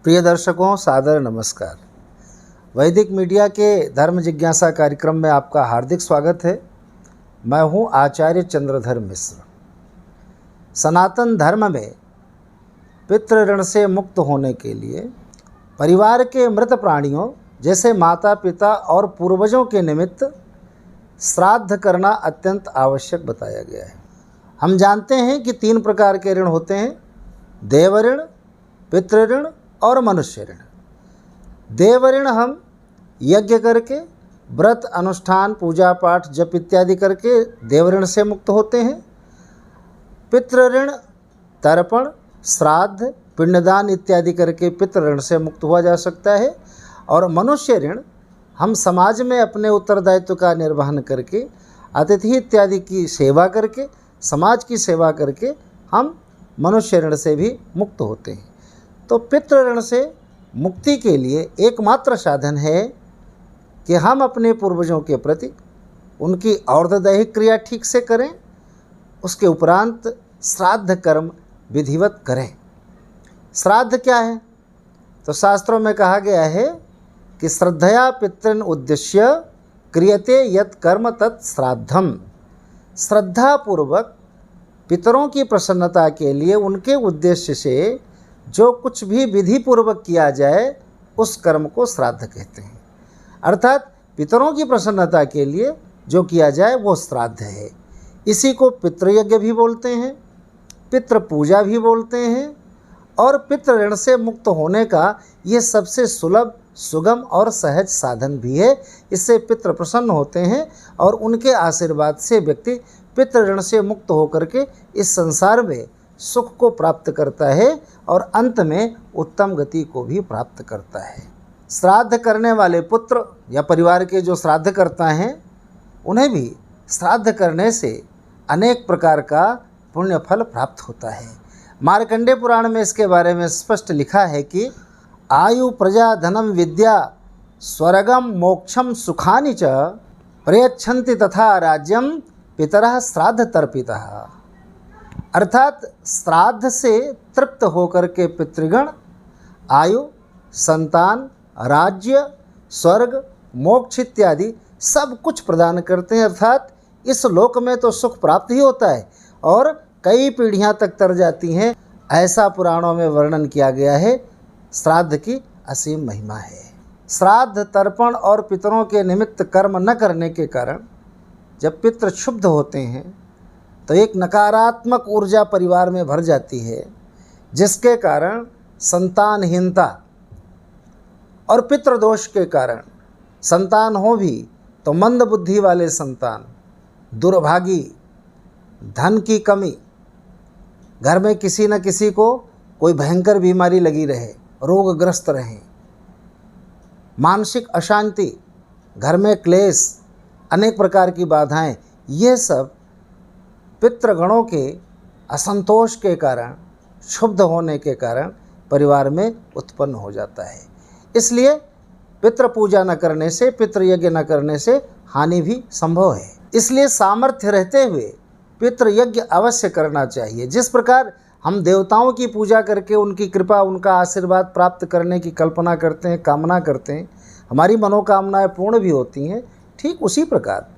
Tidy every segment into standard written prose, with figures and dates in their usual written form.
प्रिय दर्शकों, सादर नमस्कार। वैदिक मीडिया के धर्म जिज्ञासा कार्यक्रम में आपका हार्दिक स्वागत है। मैं हूं आचार्य चंद्रधर मिश्र। सनातन धर्म में पितृ ऋण से मुक्त होने के लिए परिवार के मृत प्राणियों जैसे माता पिता और पूर्वजों के निमित्त श्राद्ध करना अत्यंत आवश्यक बताया गया है। हम जानते हैं कि 3 प्रकार के ऋण होते हैं: देव ऋण, पितृ ऋण और मनुष्य ऋण। देव ऋण हम यज्ञ करके, व्रत अनुष्ठान, पूजा पाठ, जप इत्यादि करके देव ऋण से मुक्त होते हैं। पितृ ऋण तर्पण, श्राद्ध, पिंडदान इत्यादि करके पितृ ऋण से मुक्त हुआ जा सकता है। और मनुष्य ऋण हम समाज में अपने उत्तरदायित्व का निर्वहन करके, अतिथि इत्यादि की सेवा करके, समाज की सेवा करके हम मनुष्य ऋण से भी मुक्त होते हैं। तो पितृ ऋण से मुक्ति के लिए एकमात्र साधन है कि हम अपने पूर्वजों के प्रति उनकी और्ध्वदैहिक क्रिया ठीक से करें, उसके उपरांत श्राद्ध कर्म विधिवत करें। श्राद्ध क्या है? तो शास्त्रों में कहा गया है कि श्रद्धया पितृन उद्देश्य क्रियते यत् कर्म तत् श्राद्धम। श्रद्धापूर्वक पितरों की प्रसन्नता के लिए उनके उद्देश्य से जो कुछ भी विधि पूर्वक किया जाए उस कर्म को श्राद्ध कहते हैं। अर्थात पितरों की प्रसन्नता के लिए जो किया जाए वो श्राद्ध है। इसी को पितृयज्ञ भी बोलते हैं, पितृ पूजा भी बोलते हैं। और पितृ ऋण से मुक्त होने का ये सबसे सुलभ, सुगम और सहज साधन भी है। इससे पितृ प्रसन्न होते हैं और उनके आशीर्वाद से व्यक्ति पितृ ऋण से मुक्त होकर के इस संसार में सुख को प्राप्त करता है और अंत में उत्तम गति को भी प्राप्त करता है। श्राद्ध करने वाले पुत्र या परिवार के जो श्राद्ध करता हैं उन्हें भी श्राद्ध करने से अनेक प्रकार का पुण्य फल प्राप्त होता है। मार्कंडेय पुराण में इसके बारे में स्पष्ट लिखा है कि आयु, प्रजा, धनम, विद्या, स्वर्गम, मोक्षम, सुखानि च प्रयच्छन्ति तथा राज्यम पितरः श्राद्ध तर्पितः। अर्थात श्राद्ध से तृप्त होकर के पितृगण आयु, संतान, राज्य, स्वर्ग, मोक्ष इत्यादि सब कुछ प्रदान करते हैं। अर्थात इस लोक में तो सुख प्राप्त ही होता है और कई पीढ़ियां तक तर जाती हैं। ऐसा पुराणों में वर्णन किया गया है। श्राद्ध की असीम महिमा है। श्राद्ध, तर्पण और पितरों के निमित्त कर्म न करने के कारण जब पितृ क्षुब्ध होते हैं तो एक नकारात्मक ऊर्जा परिवार में भर जाती है, जिसके कारण संतानहीनता और पितृदोष के कारण संतान हो भी तो मंद बुद्धि वाले संतान, दुर्भागी, धन की कमी, घर में किसी न किसी को कोई भयंकर बीमारी लगी रहे, रोगग्रस्त रहें, मानसिक अशांति, घर में क्लेश, अनेक प्रकार की बाधाएं, ये सब पितृगणों के असंतोष के कारण, क्षुब्ध होने के कारण परिवार में उत्पन्न हो जाता है। इसलिए पितृ पूजा न करने से, पितृयज्ञ न करने से हानि भी संभव है। इसलिए सामर्थ्य रहते हुए पितृयज्ञ अवश्य करना चाहिए। जिस प्रकार हम देवताओं की पूजा करके उनकी कृपा, उनका आशीर्वाद प्राप्त करने की कल्पना करते हैं, कामना करते हैं, हमारी मनोकामनाएं पूर्ण भी होती हैं, ठीक उसी प्रकार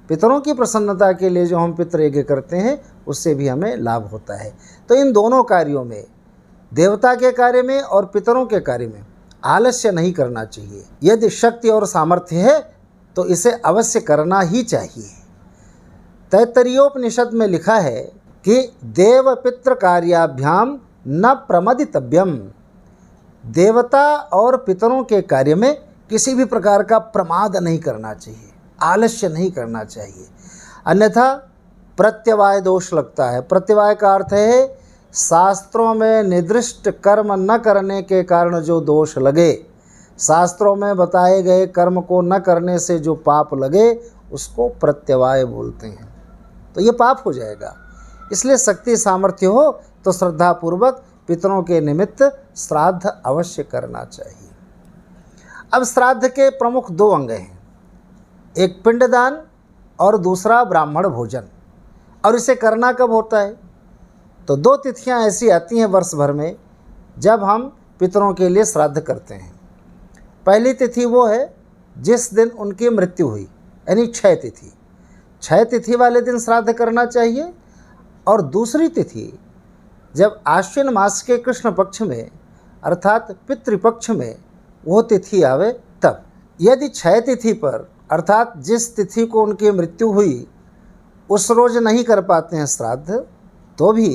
पितरों की प्रसन्नता के लिए जो हम पितृयज्ञ करते हैं उससे भी हमें लाभ होता है। तो इन दोनों कार्यों में, देवता के कार्य में और पितरों के कार्य में आलस्य नहीं करना चाहिए। यदि शक्ति और सामर्थ्य है तो इसे अवश्य करना ही चाहिए। तैत्तरीयोपनिषद में लिखा है कि देव पितृ कार्याभ्याम न प्रमदितव्यम। देवता और पितरों के कार्य में किसी भी प्रकार का प्रमाद नहीं करना चाहिए, आलस्य नहीं करना चाहिए, अन्यथा प्रत्यवाय दोष लगता है। प्रत्यवाय का अर्थ है शास्त्रों में निर्दिष्ट कर्म न करने के कारण जो दोष लगे, शास्त्रों में बताए गए कर्म को न करने से जो पाप लगे उसको प्रत्यवाय बोलते हैं। तो ये पाप हो जाएगा। इसलिए शक्ति सामर्थ्य हो तो श्रद्धापूर्वक पितरों के निमित्त श्राद्ध अवश्य करना चाहिए। अब श्राद्ध के प्रमुख 2 अंग हैं, एक पिंडदान और दूसरा ब्राह्मण भोजन। और इसे करना कब होता है? तो 2 तिथियां ऐसी आती हैं वर्ष भर में जब हम पितरों के लिए श्राद्ध करते हैं। पहली तिथि वो है जिस दिन उनकी मृत्यु हुई, यानी क्षय तिथि। क्षय तिथि वाले दिन श्राद्ध करना चाहिए। और दूसरी तिथि जब आश्विन मास के कृष्ण पक्ष में अर्थात पितृपक्ष में वो तिथि आवे तब। यदि क्षय तिथि पर अर्थात जिस तिथि को उनकी मृत्यु हुई उस रोज नहीं कर पाते हैं श्राद्ध, तो भी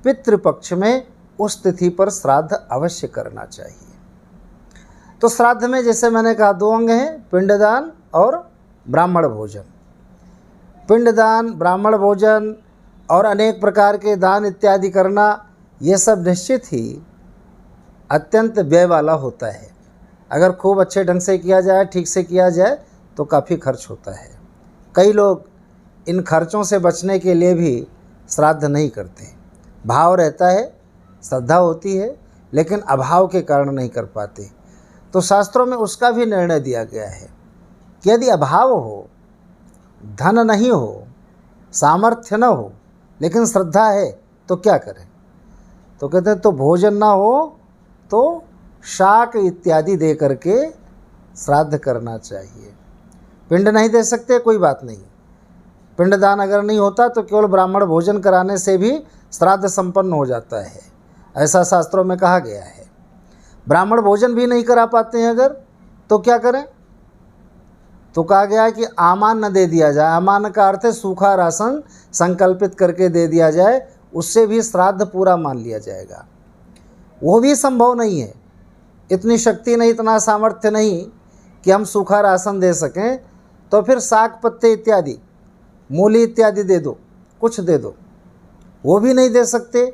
पितृपक्ष में उस तिथि पर श्राद्ध अवश्य करना चाहिए। तो श्राद्ध में जैसे मैंने कहा 2 अंग हैं, पिंडदान और ब्राह्मण भोजन। पिंडदान, ब्राह्मण भोजन और अनेक प्रकार के दान इत्यादि करना, ये सब निश्चित ही अत्यंत व्यय वाला होता है। अगर खूब अच्छे ढंग से किया जाए, ठीक से किया जाए तो काफ़ी खर्च होता है। कई लोग इन खर्चों से बचने के लिए भी श्राद्ध नहीं करते। भाव रहता है, श्रद्धा होती है, लेकिन अभाव के कारण नहीं कर पाते। तो शास्त्रों में उसका भी निर्णय दिया गया है कि यदि अभाव हो, धन नहीं हो, सामर्थ्य न हो, लेकिन श्रद्धा है तो क्या करें। तो कहते हैं तो भोजन ना हो तो शाक इत्यादि दे करके श्राद्ध करना चाहिए। पिंड नहीं दे सकते, कोई बात नहीं। पिंडदान अगर नहीं होता तो केवल ब्राह्मण भोजन कराने से भी श्राद्ध संपन्न हो जाता है, ऐसा शास्त्रों में कहा गया है। ब्राह्मण भोजन भी नहीं करा पाते हैं अगर, तो क्या करें। तो कहा गया है कि आमान न दे दिया जाए। आमान का अर्थ है सूखा राशन संकल्पित करके दे दिया जाए, उससे भी श्राद्ध पूरा मान लिया जाएगा। वो भी संभव नहीं है, इतनी शक्ति नहीं, इतना सामर्थ्य नहीं कि हम सूखा राशन दे सकें, तो फिर साग पत्ते इत्यादि, मूली इत्यादि दे दो, कुछ दे दो। वो भी नहीं दे सकते,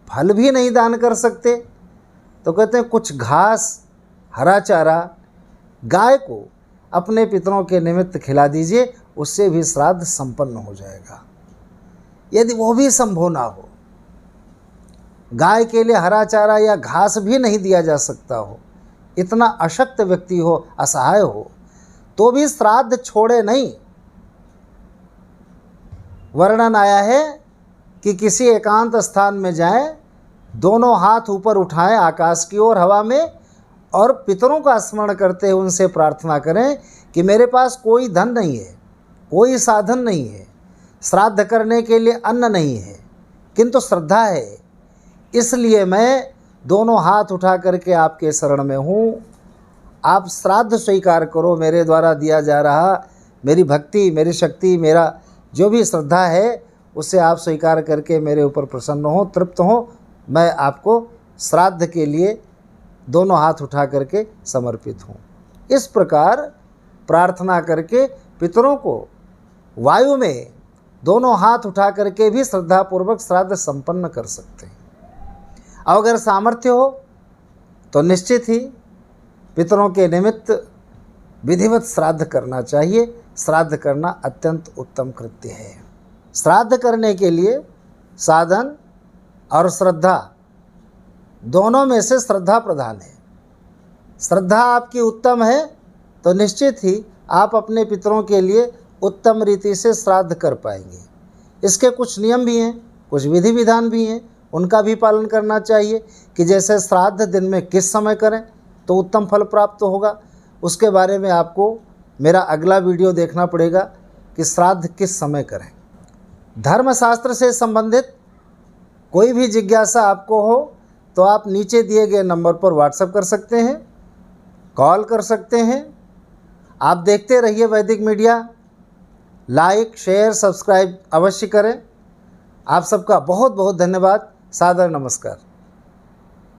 फल भी नहीं दान कर सकते। तो कहते हैं कुछ घास, हरा चारा गाय को अपने पितरों के निमित्त खिला दीजिए, उससे भी श्राद्ध संपन्न हो जाएगा। यदि वो भी संभव ना हो, गाय के लिए हरा चारा या घास भी नहीं दिया जा सकता हो, इतना अशक्त व्यक्ति हो, असहाय हो, तो भी श्राद्ध छोड़े नहीं। वर्णन आया है कि किसी एकांत स्थान में जाएं, दोनों हाथ ऊपर उठाएं आकाश की ओर हवा में, और पितरों का स्मरण करते हुए उनसे प्रार्थना करें कि मेरे पास कोई धन नहीं है, कोई साधन नहीं है, श्राद्ध करने के लिए अन्न नहीं है, किंतु श्रद्धा है, इसलिए मैं दोनों हाथ उठा करके आपके शरण में हूँ। आप श्राद्ध स्वीकार करो, मेरे द्वारा दिया जा रहा, मेरी भक्ति, मेरी शक्ति, मेरा जो भी श्रद्धा है उसे आप स्वीकार करके मेरे ऊपर प्रसन्न हो, तृप्त हो। मैं आपको श्राद्ध के लिए दोनों हाथ उठा करके समर्पित हूँ। इस प्रकार प्रार्थना करके पितरों को वायु में दोनों हाथ उठा करके भी श्रद्धापूर्वक श्राद्ध संपन्न कर सकते हैं। अगर सामर्थ्य हो तो निश्चित ही पितरों के निमित्त विधिवत श्राद्ध करना चाहिए। श्राद्ध करना अत्यंत उत्तम कृत्य है। श्राद्ध करने के लिए साधन और श्रद्धा दोनों में से श्रद्धा प्रधान है। श्रद्धा आपकी उत्तम है तो निश्चित ही आप अपने पितरों के लिए उत्तम रीति से श्राद्ध कर पाएंगे। इसके कुछ नियम भी हैं, कुछ विधि विधान भी हैं, उनका भी पालन करना चाहिए कि जैसे श्राद्ध दिन में किस समय करें तो उत्तम फल प्राप्त होगा। उसके बारे में आपको मेरा अगला वीडियो देखना पड़ेगा कि श्राद्ध किस समय करें। धर्मशास्त्र से संबंधित कोई भी जिज्ञासा आपको हो तो आप नीचे दिए गए नंबर पर व्हाट्सएप कर सकते हैं, कॉल कर सकते हैं। आप देखते रहिए वैदिक मीडिया। लाइक, शेयर, सब्सक्राइब अवश्य करें। आप सबका बहुत बहुत धन्यवाद। सादर नमस्कार।